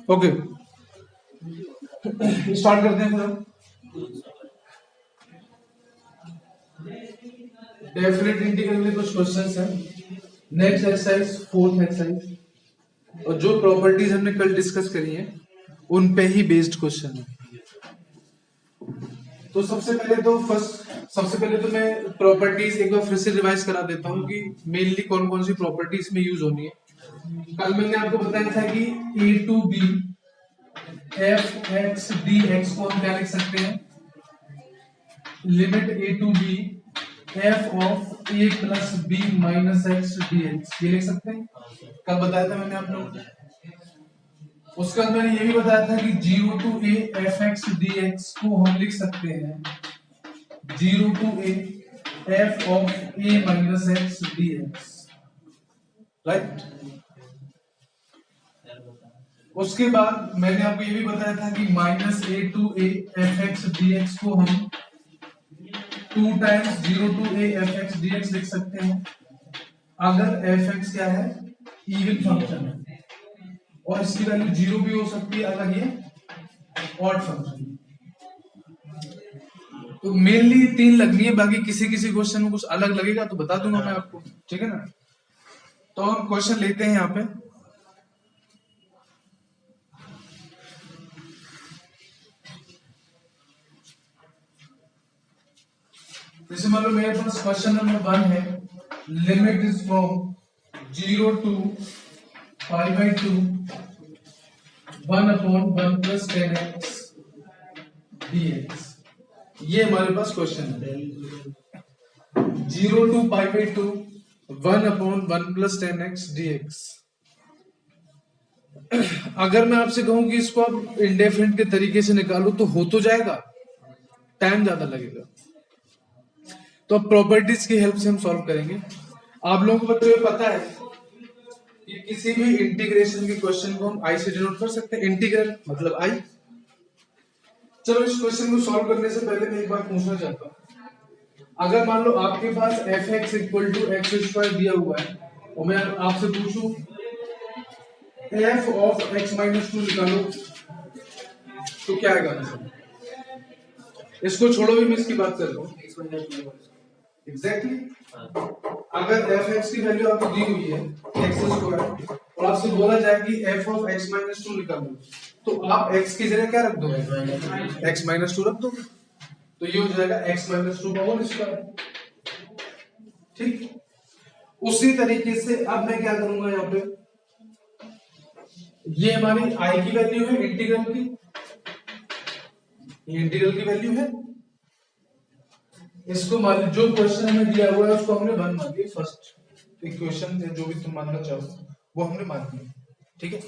Okay, start करते हैं फिर हम। डेफिनेट इंटीग्रल में कुछ क्वेश्चंस हैं। नेक्स्ट एक्सरसाइज, फोर्थ एक्सरसाइज, और जो प्रॉपर्टीज हमने कल डिस्कस करी हैं उन पे ही बेस्ड क्वेश्चन है। तो सबसे पहले तो मैं प्रॉपर्टीज एक बार फिर से रिवाइज करा देता हूँ कि मेनली कौन कौन सी प्रॉपर्टीज में यूज होनी है। कल मैंने आपको बताया था कि A to B F x D x को हम क्या लिख सकते हैं, limit A to B F of A plus B minus x D X, ये लिख सकते हैं। कल बताया था मैंने आप लोगों को। उसके बाद मैंने ये भी बताया था कि 0 to a f x D x को हम लिख सकते हैं 0 to a f of a minus x D x, right. उसके बाद मैंने आपको ये भी बताया था कि minus a to a f x D x को हम 2 times 0 to a f x D x लिख सकते हैं अगर एफ एक्स क्या है, इवन फंक्शन है, और इसकी वैल्यू 0 भी हो सकती है अगर ये ऑड फंक्शन। तो मेनली 3 लगनी है, बाकी किसी किसी क्वेश्चन में कुछ अलग लगेगा तो बता दूंगा मैं आपको, ठीक है ना। तो हम क्वेश्चन लेते हैं यहाँ पे। जैसे मान लो मेरे पास क्वेश्चन नंबर 1 है, limit is from 0 to pi by 2 1 upon 1 plus 10x dx। ये हमारे पास क्वेश्चन है 0 to pi by 2 1 upon 1 plus 10x dx। अगर मैं आपसे कहूं कि इसको आप इंडेफिनिट के तरीके से निकालो तो हो तो जाएगा, टाइम ज्यादा लगेगा। तो अब प्रॉपर्टीज की हेल्प से हम सॉल्व करेंगे। आप लोगों को बच्चों पता है कि किसी भी इंटीग्रेशन के क्वेश्चन को हम आई से डिनोट कर सकते हैं, इंटीग्रल मतलब आई। चलो इस क्वेश्चन को सॉल्व करने से पहले मैं एक बात पूछना चाहता हूं। अगर मान लो आपके पास F X equal to X square दिया हुआ है और मैं आपसे पूछूं एफ ऑफ एक्स माइनस 2 निकालो, तो क्या आएगा आंसर? इसको छोड़ो भी, मैं इसकी बात कर रहा हूं। एग्जैक्टली अगर एफ एक्स की वैल्यू आपको दी हुई है एक्स स्क्वायर और आपसे बोला जाए कि एफ ऑफ एक्स माइनस 2 निकालो, तो आप एक्स की जगह क्या रख दोगे? एक्स माइनस 2 रख दोगे। तो ये हो जाएगा एक्स माइनस 2 का होल स्क्वायर, ठीक। उसी तरीके से अब मैं क्या करूंगा, यहाँ पे ये हमारी आई की वैल्यू है इंटीग्रल की, ये इंटीग्रल की वैल्यू है। इसको मान जो क्वेश्चन हमें दिया हुआ है उसको हमने वन मान लिया, फर्स्ट इक्वेशन जो भी तुम मानना चाहो वो हमने मान लिया, ठीक है।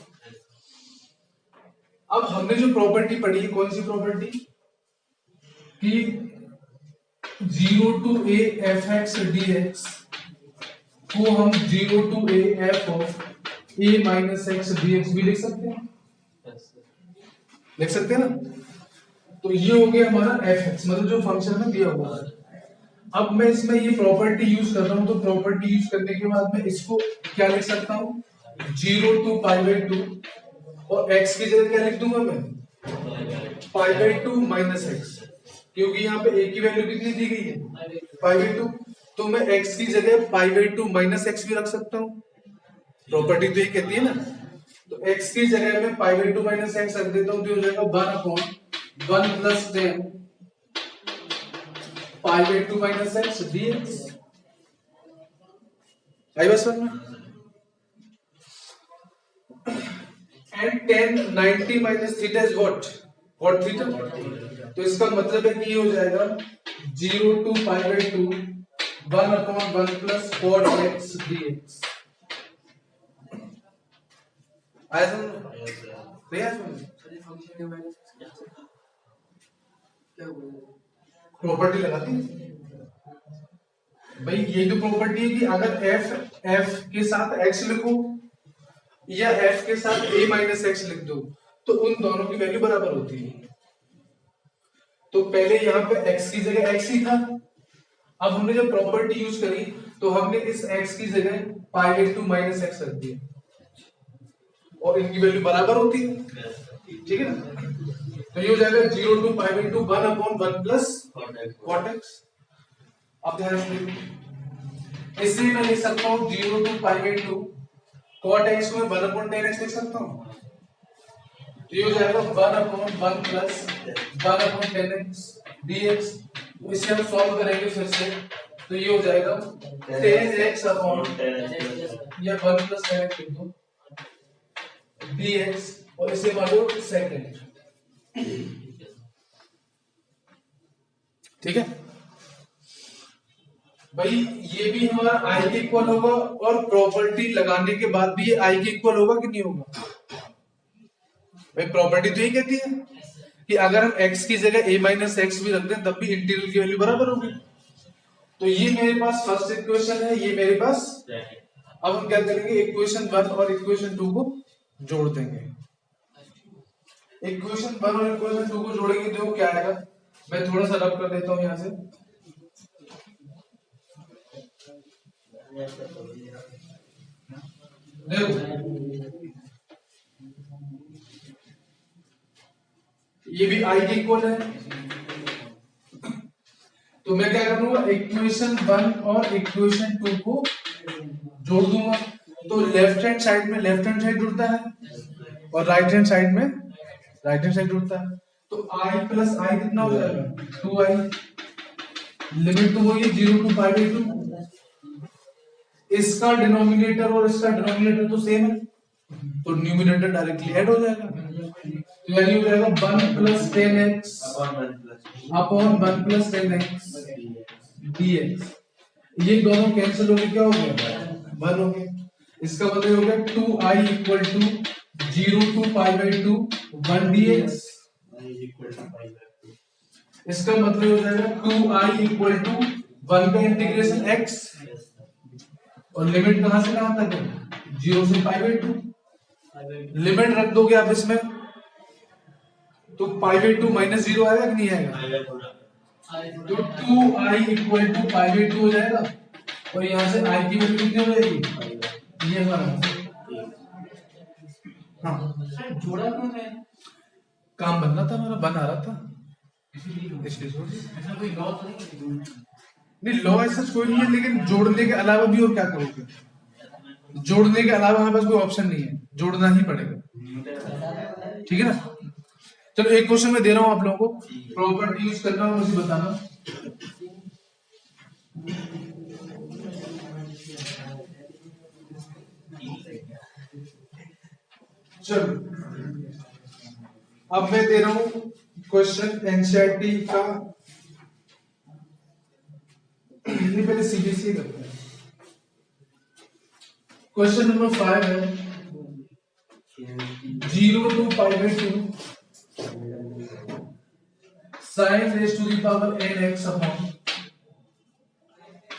अब हमने जो प्रॉपर्टी पढ़ी है, कौन सी प्रॉपर्टी, कि 0 to a f x D x को हम 0 to a f of a minus x D x भी लिख सकते हैं, लिख सकते हैं ना। तो ये हो गया हमारा एफ एक्स, मतलब जो फंक्शन में दिया हुआ है। अब मैं इसमें ये प्रॉपर्टी यूज कर रहा हूं, तो प्रॉपर्टी यूज करने के बाद मैं इसको क्या लिख सकता हूं, 0 टू पाई बाई 2, और x की जगह क्या लिख दूंगा मैं, पाई बाई 2 माइनस एक्स, क्योंकि यहाँ पे a की वैल्यू कितनी दी गई है, पाई बाई 2। तो मैं x की जगह पाई बाई 2 माइनस एक्स भी रख सकता हूँ, प्रॉपर्टी तो ये कहती है ना। तो x की जगह मैं पाई बाई 2 माइनस एक्स रख देता हूँ, तो हो जाएगा 1 upon 1 plus 10 pi by 2 minus x dx। आई बस में and 10 90 minus theta is what, what theta. तो इसका मतलब है कि ये हो जाएगा 0 to pi by 2 1 upon 1 plus 4x dx। आया प्रॉपर्टी लगाती भाई, ये तो प्रॉपर्टी है कि अगर f के साथ x लिखो या f के साथ a माइनस एक्स लिख दो तो उन दोनों की वैल्यू बराबर होती है। तो पहले यहाँ पे x की जगह x ही था, अब हमने जब प्रॉपर्टी यूज करी तो हमने इस x की जगह पाई बाई 2 माइनस एक्स रख दिया। और इनकी वैल्यू बराबर होती है, ठीक है ना। तो ये हो जाएगा 0 to pi by 2 1 upon 1 plus cot x। अब ध्यान रखिए, इसलिए मैं लिख सकता हूँ 0 to pi by 2 cot x को मैं 1 अपॉन tan x लिख सकता हूँ। तो ये हो जाएगा 1 upon 1 plus 1 upon tan x dx। इसे हम सॉल्व करेंगे फिर से, तो ये हो जाएगा tan x अपॉन या 1 प्लस tan x लिख दो dx, और इसे मान लो सेकंड, ठीक है भाई। ये भी हमारा i के इक्वल होगा, और प्रॉपर्टी लगाने के बाद भी ये i के इक्वल होगा कि नहीं होगा भाई। प्रॉपर्टी तो यही कहती है कि अगर हम x की जगह a माइनस एक्स भी रख दें तब भी इंटीग्रल की वैल्यू बराबर होगी। तो ये मेरे पास फर्स्ट इक्वेशन है, ये मेरे पास। अब हम क्या करेंगे, इक्वेशन 1 और इक्वेशन 2 को जोड़ देंगे। इक्वेशन 1 और इक्वेशन 2 को जोड़ेंगे तो क्या आएगा, मैं थोड़ा सा रब कर देता हूं यहां से। देखो ये भी i के इक्वल है, तो मैं क्या करूंगा, इक्वेशन 1 और इक्वेशन 2 को जोड़ दूंगा। तो लेफ्ट हैंड साइड में लेफ्ट हैंड साइड जुड़ता है, और राइट हैंड साइड में राइट हैंड साइड जुड़ता है। तो i प्लस i कितना हो जाएगा, 2i। लिमिट तो वही है 0 to पाई बाई 2। इसका डिनोमिनेटर और इसका डिनोमिनेटर तो सेम है, तो न्यूमिनेटर डायरेक्टली ऐड हो जाएगा। तो यानी हो जाएगा 1 plus 10x upon 1 plus 10x dx। ये दोनों कैंसिल हो गए, क्या हो गया 1 हो गया। इसका मतलब हो गया 2i equal to 0 to pi by 2 1 dx। इसका मतलब हो जाएगा 2i इक्वल टू 1 का इंटीग्रेशन x, और लिमिट कहां से कहां तक है, 0 से पाई बाई 2। लिमिट रख दोगे आप इसमें तो पाई बाई 2 माइनस 0 आएगा कि नहीं आएगा। तो 2i equal to pi by 2 हो जाएगा, और यहां से i की वैल्यू कितनी हो जाएगी, ये हमारा। हाँ जोड़ा क्यों है, काम बनना था हमारा, बन आ रहा था इसलिए। कोई लॉ तो नहीं, लॉ ऐसा कोई नहीं है, लेकिन जोड़ने के अलावा भी और क्या करोगे, जोड़ने के अलावा हमारे पास कोई ऑप्शन नहीं है, जोड़ना ही पड़ेगा, ठीक है ना। चलो एक क्वेश्चन मैं दे रहा हूं आप लोगों को, प्रॉपर्टी यूज करना है, मुझे बताना। चलो अब मैं दे रहा हूं क्वेश्चन एनसीईआरटी का, ये पहले सीबीएसई करते हैं। क्वेश्चन नंबर 5 है 0 to pi by 2 sin raised to the power nx upon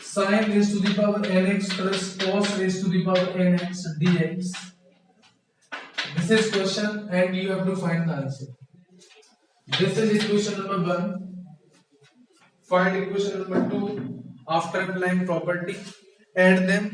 sin raised to the power nx plus cos raised to the power nx dx. This is question and you have to find the answer. This is equation number 1. Find equation number 2 after applying property. Add them.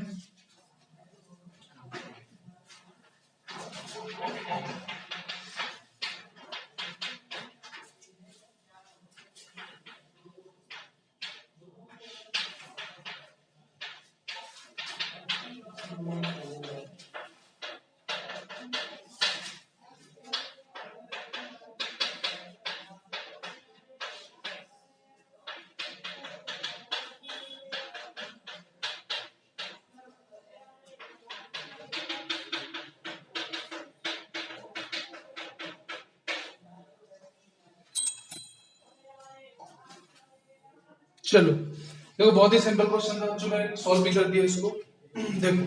चलो देखो बहुत ही simple question था जो मैं solve भी कर दिया इसको। देखो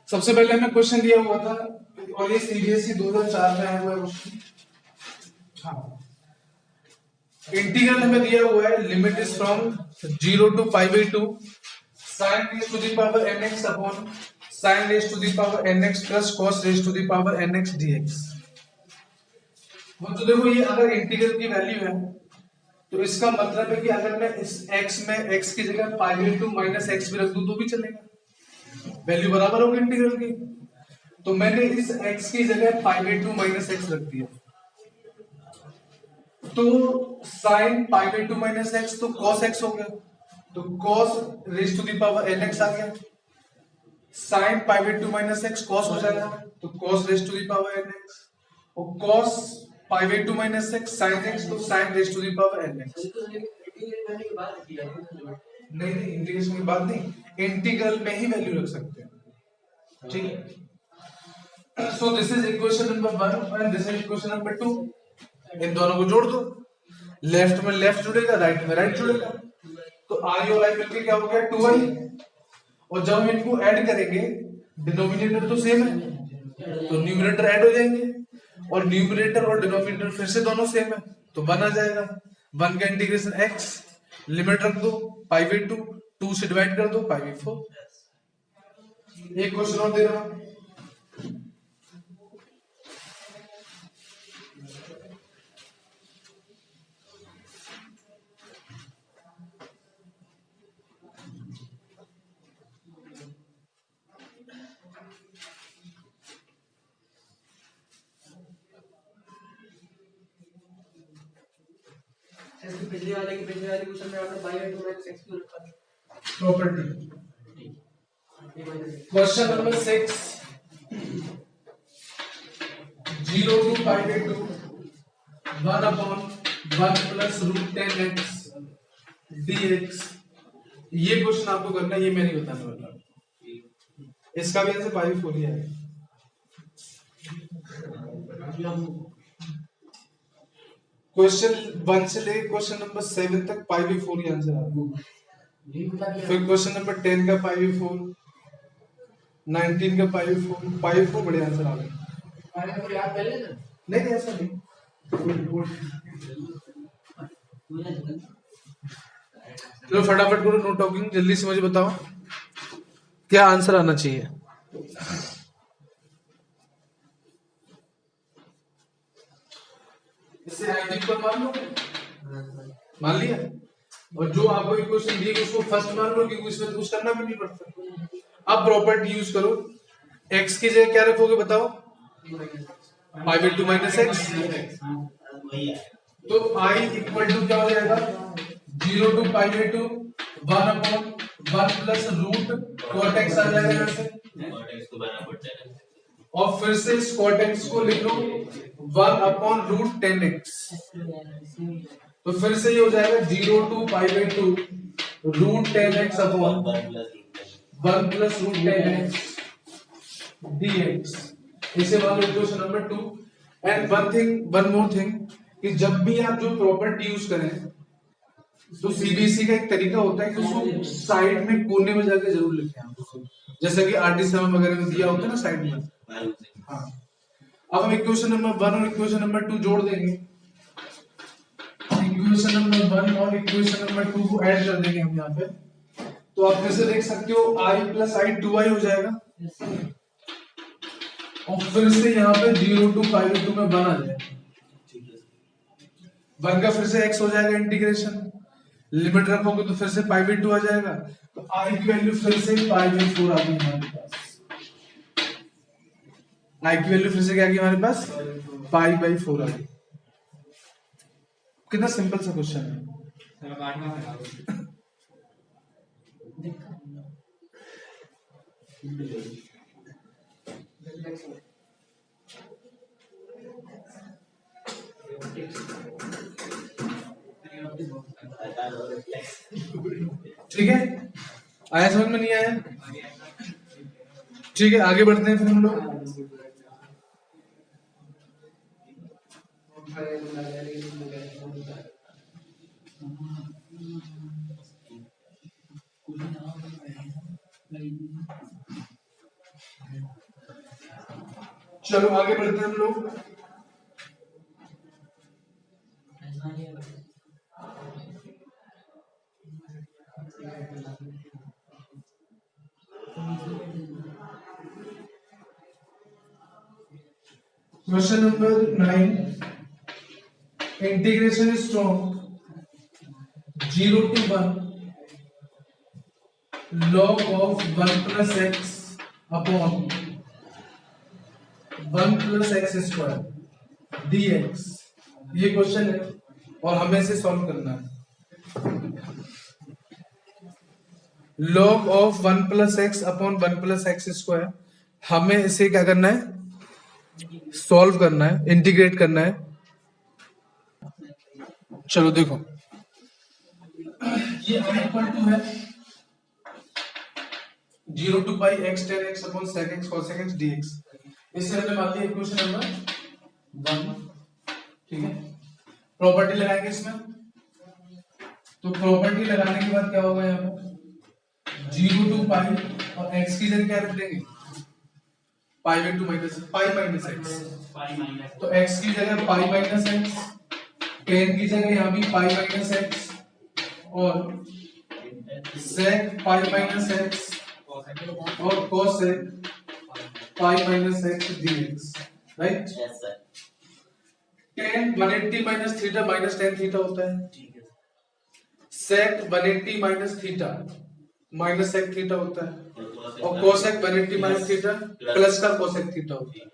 सबसे पहले हमें क्वेश्चन दिया हुआ था, और ये सीबीएसई 2004 में आया हुआ है क्वेश्चन। हाँ इंटीग्रल हमें दिया हुआ है, limit is from 0 to pi by 2 sin raised to the power nx upon sin raised to the power nx plus cos raised to the power nx dx। तो देखो ये अगर इंटीग्रल की वैल्यू है तो इसका मतलब है कि अगर मैं इस x में x की जगह पाई बाई 2 माइनस एक्स भी रख दूं तो भी चलेगा, वैल्यू बराबर होगी इंटीग्रल की। तो मैंने इस x की जगह पाई बाई 2 माइनस एक्स रख दिया, तो sine pi by 2 minus x तो cos x हो गया, तो cos raise to the power nx आ गया, sine pi by 2 minus x cos हो जाएगा, तो cos raise to the power nx, और cos pi by 2 minus x sin x, तो sin raise to the power nx। नहीं नहीं, integration की बात नहीं, इंटीग्रल में ही वैल्यू रख सकते हैं, ठीक है। So this is equation number 1 and this is equation number 2। इन दोनों को जोड़ दो, लेफ्ट में लेफ्ट जुड़ेगा, राइट में राइट जुड़ेगा, तो आई और आई मिलके क्या हो गया 2i, और जब हम इनको ऐड करेंगे डिनोमिनेटर तो सेम है, तो न्यूमरेटर ऐड हो जाएंगे, और न्यूमरेटर और डिनोमिनेटर फिर से दोनों सेम है, तो 1 आ जाएगा। 1 का इंटीग्रेशन x, लिमिट रख दो पाई बाई 2, 2 से डिवाइड कर दो पाई बाई 4। एक क्वेश्चन और दे रहा हूं, पिछले वाले क्वेश्चन में आपने पाई बाई 2 माइनस एक्स क्यों रखा था? Property. Question number 6, 0 to pi by 2 1 upon 1 plus root 10x dx। ये क्वेश्चन आपको करना है, ये मैं नहीं बताने वाला, इसका भी आंसर पाई बाई 4 ही आएगा। क्वेश्चन 1 से लेकर क्वेश्चन नंबर 7 तक पाई बाई 4 ही आंसर आएगा। फिर क्वेश्चन नंबर 10 का पाई बाई 4, 19 का पाई बाई 4 बड़े आंसर आ गए। नहीं ऐसा नहीं, चलो फटाफट करो, नो टॉकिंग, जल्दी से मुझे बताओ क्या आंसर आना चाहिए। इसे आईडी पर मान लो, मान लिया, और जो आपको इक्वेशन दी उसको फर्स्ट मान लो, क्योंकि इसमें कुछ करना भी नहीं पड़ता। अब प्रॉपर्टी यूज करो, x की जगह क्या रखोगे बताओ, पाई बाई 2 माइनस एक्स, तो i इक्वल टू क्या हो जाएगा 0 to pi by 2 1 upon 1 plus root cot x आ जाएगा यहाँ से, और फिर से इस cot x को लिख लो 1 अपॉन रूट 10x, तो फिर से ये हो जाएगा 0 to pi by 2 root 10x upon 1 plus root 10x dx। इसे मान लो equation number 2। And one more thing, कि जब भी आप जो प्रॉपर्टी यूज करें, तो सीबीएसई का एक तरीका होता है कि उसको साइड में कोने में जाके जरूर लिखें आप, जैसे कि RD7 वगैरह में दिया होता है ना साइड में। हाँ, अब हम इक्वेशन नंबर 1 और इक्वेशन नंबर 2 जोड़ देंगे, इक्वेशन नंबर 1 और इक्वेशन नंबर 2 को ऐड कर देंगे हम यहाँ पे, तो आप कैसे देख सकते हो i प्लस i 2i हो जाएगा, और फिर से यहाँ पे 0 टू पाई बाई 2 में 1 आ जाएगा, 1 का फिर से x हो जाएगा इंटीग्रेशन, लिमिट रखोगे तो फिर से पाई बाई 2 आ जाएगा, तो i की वैल्यू फिर से पाई बाई 4 आ गई हमारे पास, i की वैल्यू फिर से क्या आ गई हमारे पास, पाई बाई 4 आ गई। कितना सिंपल सा क्वेश्चन है। ठीक है, आया समझ में नहीं आया? ठीक है, आगे बढ़ते हैं फिर हम लोग। चलो आगे बढ़ते हैं हम लोग। Question number 9, integration is from 0 to 1 log of 1 plus x upon one plus x square D X, ये क्वेश्चन है और हमें इसे सॉल्व करना है। log of one plus x upon one plus x square, हमें इसे क्या करना है, सॉल्व करना है, इंटीग्रेट करना है। चलो देखो, ये i इक्वल टू है 0 to pi x tan x upon sec x cos x dx। इसे हमने मान लिया इक्वेशन नंबर 1, ठीक है। प्रॉपर्टी लगाएंगे इसमें, तो प्रॉपर्टी लगाने के बाद क्या होगा, यहाँ पर 0 टू पाई और x की जगह क्या रख देंगे, पाई by 2 minus pi minus x, तो x की जगह पाई माइनस एक्स, tan की जगह यहाँ भी पाई माइनस एक्स और sec पाई माइनस एक्स और cos पाई minus x dx, right. tan 180 minus theta minus tan theta होता है, sec 180 minus theta minus sec theta होता है और cosec 180 माइनस थीटा प्लस का cosec थीटा होता है।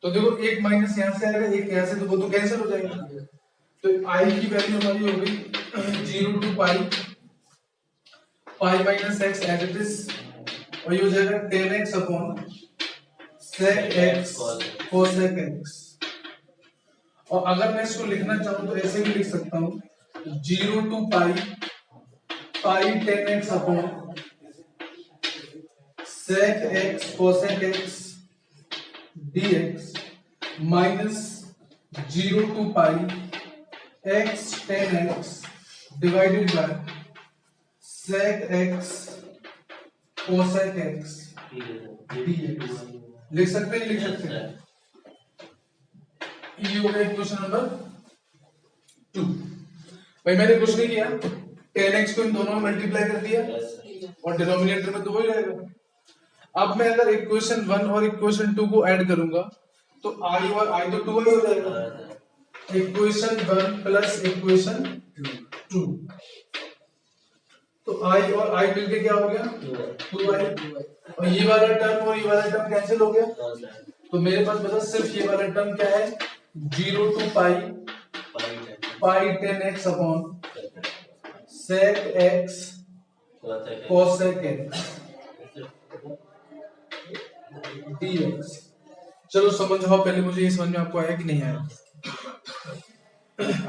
तो देखो एक माइनस यहाँ से आएगा, एक यहाँ से, तो वो तो कैंसिल हो जाएगा। तो i की वैल्यू हमारी हो गई 0 to pi pi minus x as it is, और ये हो जाएगा tan x upon sec x cosec x। और अगर मैं इसको लिखना चाहूँ तो ऐसे भी लिख सकता हूँ 0 to pi pi tan x upon sec x cosec x dx minus 0 to pi x tan x divided by sec x cosec x dx। लिख सकते हैं, लिख सकते हैं। ये हो गया क्वेश्चन नंबर 2। भाई मैंने कुछ नहीं किया, tan x को इन दोनों में मल्टीप्लाई कर दिया और डिनोमिनेटर में तो वही रहेगा। अब मैं अगर इक्वेशन 1 और इक्वेशन 2 को ऐड करूंगा तो i और i तो 2 ही हो जाएगा। इक्वेशन 1 प्लस इक्वेशन 2, तो i और i मिलके क्या हो गया 2i, और ये वाला टर्म और ये वाला टर्म कैंसिल हो गया। तो मेरे पास बचा सिर्फ ये वाला टर्म क्या है 0 to pi pi tan x upon sec x cosec x dx। चलो समझाओ पहले मुझे, ये समझ में आपको आया कि नहीं आया,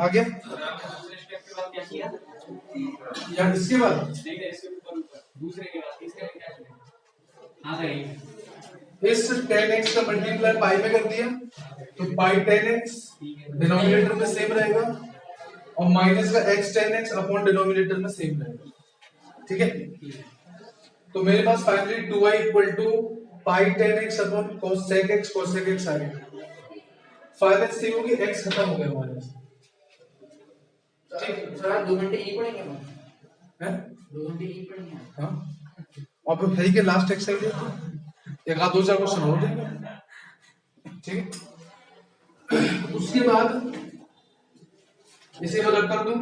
आ गया? या इसके बाद दूसरे के बाद तीसरे में क्या चलेगा? हाँ भाई, इस tan x का मल्टीप्लाई पाई में कर दिया तो पाई tan x डिनोमिनेटर में सेम रहेगा और माइनस का x tan x upon denominator में सेम रहेगा, ठीक है। तो मेरे पास finally 2i equal to pi tan x upon sec x cosec x आ गया। फायदा इससे होगी x खत्म हो गया हमारे पास, ठीक। सर 2 घंटे यही पढ़ेंगे हम, हैं 2 घंटे यही पढ़ेंगे। हाँ, और फिर है कि लास्ट एक्सरसाइज है, एक आध दो चार क्वेश्चन हो जाएंगे, ठीक है। उसके बाद इसे मैं रख कर दूं,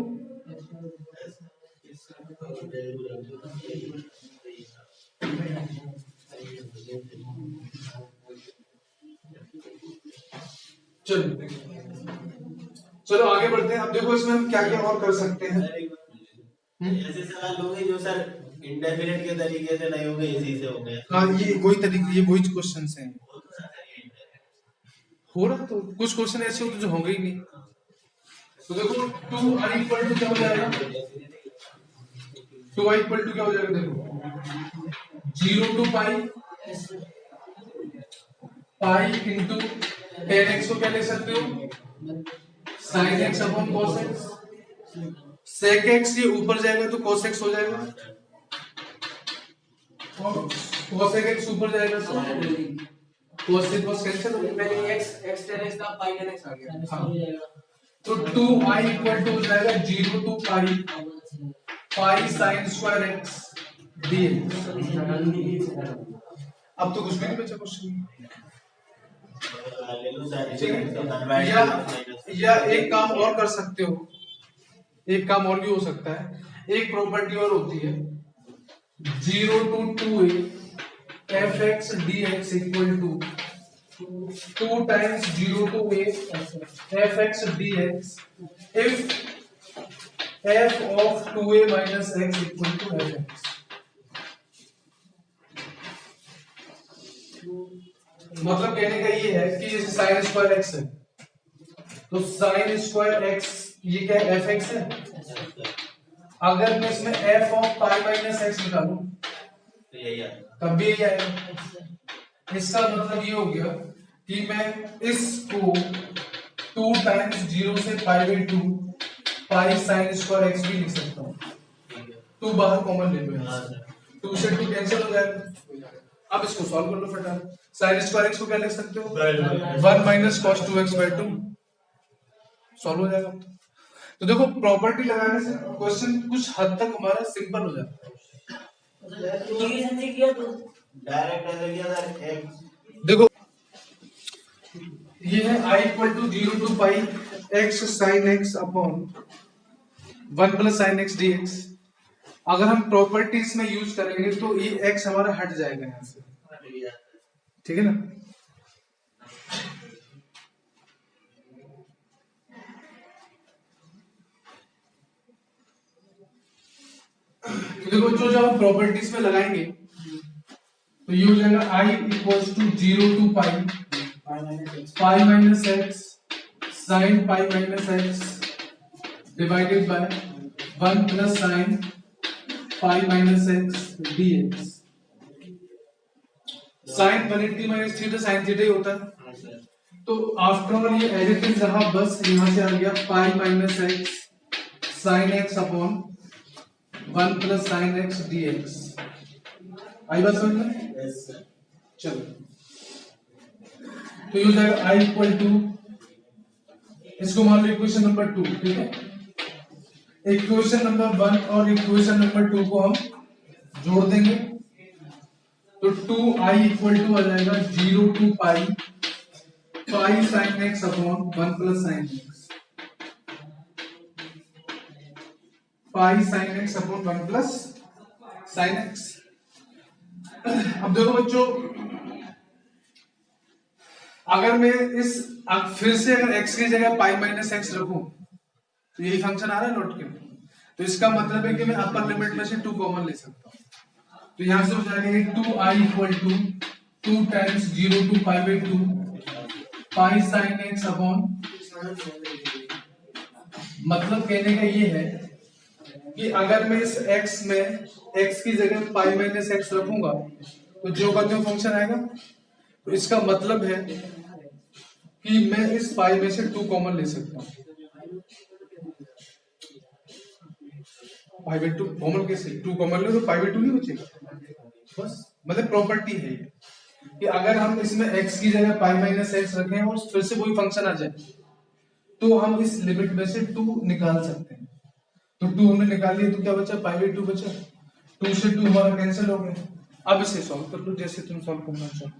चलो चलो आगे बढ़ते हैं। अब देखो इसमें हम क्या क्या और कर सकते हैं। ऐसे सवाल होंगे जो सर इंडेफिनिट के तरीके से नहीं होंगे, इसी से होंगे। हाँ, ये वही तरीके, ये वही क्वेश्चन हैं। हो रहा तो कुछ क्वेश्चन ऐसे होते जो होंगे ही नहीं। तो देखो 2i इक्वल टू क्या हो जाएगा, 2i इक्वल टू क्या हो जाएगा, देखो 0 to pi pi into tan x को क्या लिख सकते हो sin x upon cos x, sec x ये ऊपर जाएगा तो cos x हो जाएगा और cosec x ऊपर जाएगा तो cos से cos कैंसिल हो जाएगा। पहले x tan x था, पाई tan x आ गया। तो 2i इक्वल टू हो जाएगा 0 to pi pi sin square x dx। अब तो कुछ भी नहीं बचा क्वेश्चन, या एक काम और कर सकते हो, एक काम और भी हो सकता है, एक प्रॉपर्टी और होती है 0 to 2a fx dx equal to 2 times 0 to a fx dx if f of 2a minus x equal to fx। मतलब कहने का ये है कि जैसे साइन स्क्वायर एक्स है तो साइन स्क्वायर एक्स ये क्या है एफ एक्स है। अगर मैं इसमें F of pi minus x निकालूं तो यही आएगा, तब भी यही आएगा। इसका मतलब ये हो गया कि मैं इसको 2 टाइम्स 0 से पाई by 2 pi sine square x भी लिख सकता हूँ। 2 बाहर कॉमन ले लो, हाँ सर, 2 से 2 कैंसिल हो जाएगा। अब इसको सॉल्व कर लो फटाफट। साइन स्क्वायर एक्स को क्या लिख सकते हो 1 minus cos 2x by 2, solve हो जाएगा। तो देखो प्रॉपर्टी लगाने से क्वेश्चन कुछ हद तक हमारा सिंपल हो जाता है। डायरेक्ट ऐसे किया था एक्स, देखो ये है i equal to 0 to pi x sin x upon 1 plus sine x dx। अगर हम प्रॉपर्टीज में यूज करेंगे तो ये x हमारा हट जाएगा यहाँ से, ठीक है ना। तो देखो जो जब हम प्रॉपर्टीज में लगाएंगे तो ये हो जाएगा i equals to 0 to pi minus X sine pi minus X divided by 1 plus sine pi minus x dx। Sine 180 minus theta sine theta ही होता है। हाँ सर, तो आफ्टर ऑल ये एज इट इज रहा, बस यहां से आ गया pi minus X sine x upon 1 plus sine x dx। आई बात समझ में? यस सर, चलो तो ये हो जाएगा i इक्वल टू, इसको मान लो इक्वेशन नंबर 2, ठीक है। इक्वेशन नंबर 1 और इक्वेशन नंबर 2 को हम जोड़ देंगे तो 2i इक्वल टू आ जाएगा 0 to pi sine x upon 1 plus sine x, pi sine x upon 1 plus sine x. अब देखो बच्चों, अगर मैं अब फिर से अगर x की जगह पाई माइनस एक्स रखूं तो यही फंक्शन आ रहा है लौट के, तो इसका मतलब है कि मैं अपर लिमिट में से 2 कॉमन ले सकता हूं। तो यहां से हो जाएगा 2i equal to 2 times 0 to pi by 2 pi sine x upon, मतलब कहने का ये है कि अगर मैं इस x में x की जगह पाई माइनस एक्स रखूंगा तो जो का जो फंक्शन आएगा। तो इसका मतलब है कि मैं इस पाई में से 2 कॉमन ले सकता हूं। पाई बाई 2 कॉमन कैसे, 2 कॉमन ले तो पाई बाई 2 नहीं बचेगा, बस मतलब प्रॉपर्टी है ये कि अगर हम इसमें x की जगह पाई माइनस एक्स रखें और फिर से कोई फंक्शन आ जाए तो हम इस लिमिट में से 2 निकाल सकते हैं। तो 2 हमने निकाल लिया तो क्या बचा, पाई बाई 2 बचा, 2 से 2 हमारा कैंसिल हो गया। अब इसे सॉल्व कर लो जैसे तुम सॉल्व करना चाहो।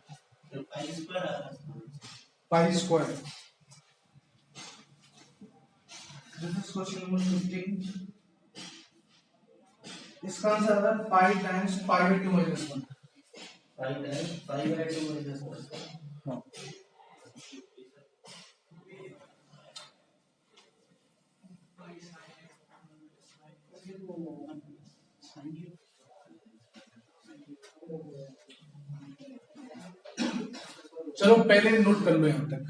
पाई स्क्वायर, क्वेश्चन नंबर 15, इसका आंसर आ रहा है पाई times pi by 2 minus 1। Pi times pi by 2 minus 1। हाँ चलो पहले नोट कर लो यहां तक।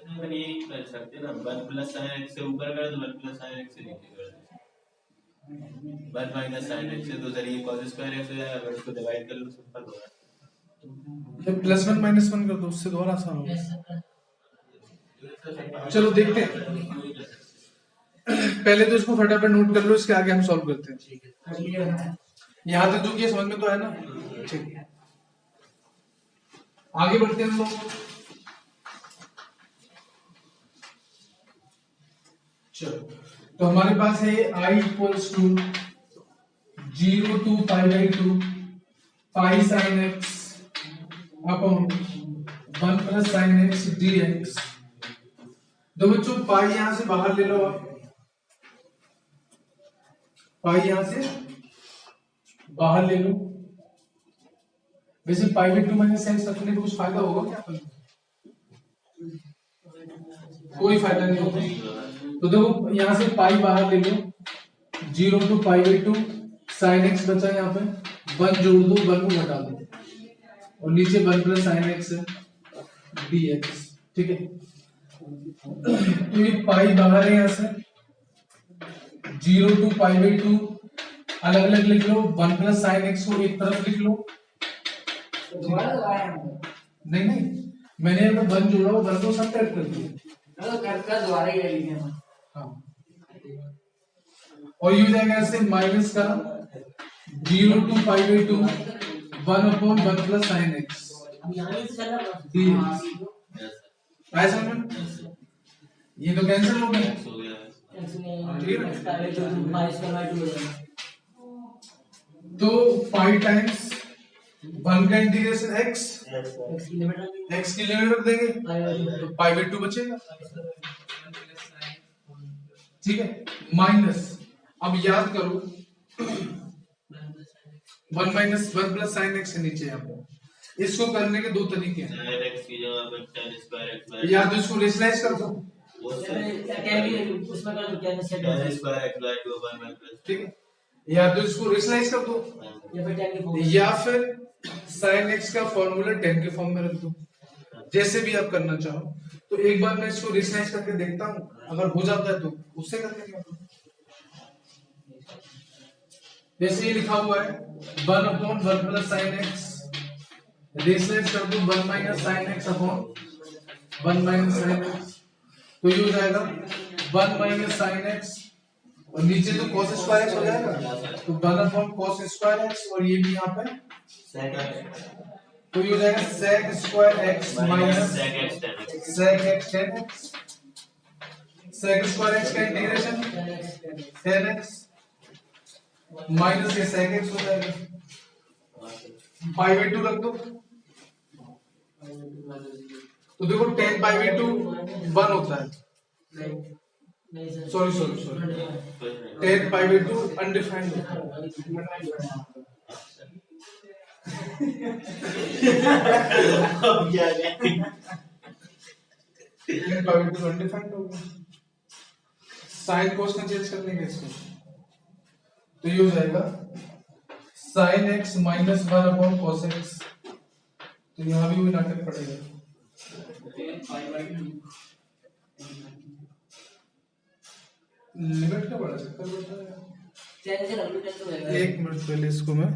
अपन ये कर सकते हैं ना, 1 प्लस साइन एक्स से ऊपर कर दो, 1 प्लस साइन एक्स से नीचे कर दो, 1 माइनस साइन एक्स से, तो सर ये cos स्क्वायर एक्स हो जाएगा, अगर इसको डिवाइड कर लो सिंपल होगा। प्लस 1 माइनस 1 कर दो, उससे दोबारा आसान होगा। चलो देखते हैं, पहले तो इसको फटाफट नोट कर लो, इसके आगे हम सॉल्व करते हैं। यहां तक जो किया समझ में तो है ना, ठीक है आगे बढ़ते हैं लोग। चलो तो हमारे पास है i equals to 0 to pi by 2 pi sine x upon 1 plus sine x dx। तो बच्चों पाई यहां से बाहर ले लो, आप पाई यहां से बाहर ले लो वैसे पाई बाई 2 माइनस एक्स रखने का कुछ फायदा होगा क्या अपन को? कोई फायदा नहीं होगा। तो देखो यहाँ से पाई बाहर ले लो, 0 to pi by 2 sine x बचा यहाँ पे, 1 जोड़ दो, 1 को घटा दो और नीचे 1 प्लस साइन एक्स है dx, ठीक है। तो ये पाई बाहर है यहाँ से, 0 टू पाई बाई 2 अलग अलग लिख लो, 1 प्लस साइन एक्स को एक तरफ लिख लो। नहीं नहीं, मैंने अगर 1 जोड़ा हो, 1 को सब्ट्रैक्ट कर दिया। दोबारा ही लिखे हैं। हाँ, और ये हो जाएगा ऐसे माइनस का 0 to pi by 2 1 upon 1 plus sine x ऐसा में ये तो कैंसिल हो गया, हो गया ठीक है। तो पाई टाइम्स 1 का इंटीग्रेशन x एक्स की लिमिट रख देंगे तो पाई बाई 2 बचेगा, ठीक है। माइनस, अब याद करो 1 माइनस 1 प्लस साइन एक्स से नीचे यहाँ पर, इसको करने के दो तरीके हैं। sin x की जगह पर tan स्क्वायर x या तो इसको रेशनलाइज कर दो, उसमें कर दो क्या tan square x by 2 1 plus, ठीक है, या तो इसको रेशनलाइज कर दो, या फिर tan की फॉर्म या फिर साइन एक्स का फॉर्मूला tan के फॉर्म में रख दो, जैसे भी आप करना चाहो। तो एक बार मैं इसको रेशनलाइज करके देखता हूँ, अगर हो जाता है तो उससे कर लेंगे। जैसे ये लिखा हुआ है 1 upon 1 plus sine x, rationalise कर दो 1 minus sine x upon 1 minus sine x, तो ये हो जाएगा 1 माइनस साइन एक्स और नीचे तो cos स्क्वायर एक्स हो जाएगा, तो 1 अपॉन cos स्क्वायर एक्स और ये भी यहाँ पे sec x तो ये हो जाएगा sec square x minus sec x tan x sec x tan x, sec square x का इंटीग्रेशन tan x माइनस ये sec x हो जाएगा, पाई बाई 2 रख दो, तो देखो tan पाई बाई 2 1 होता है, sorry sorry sorry, tan pi by 2 undefined होता है। अब क्या है tan पाई बाई 2 अनडिफाइंड हो गया, साइन कोस में चेंज करने के इसको, तो ये हो जाएगा sin x minus 1 upon cos x, तो यहाँ भी वही नाटक पड़ेगा। लिमिट का बड़ा चक्कर पड़ता है। tan से w tan तो होगा। एक मिनट पहले इसको मैं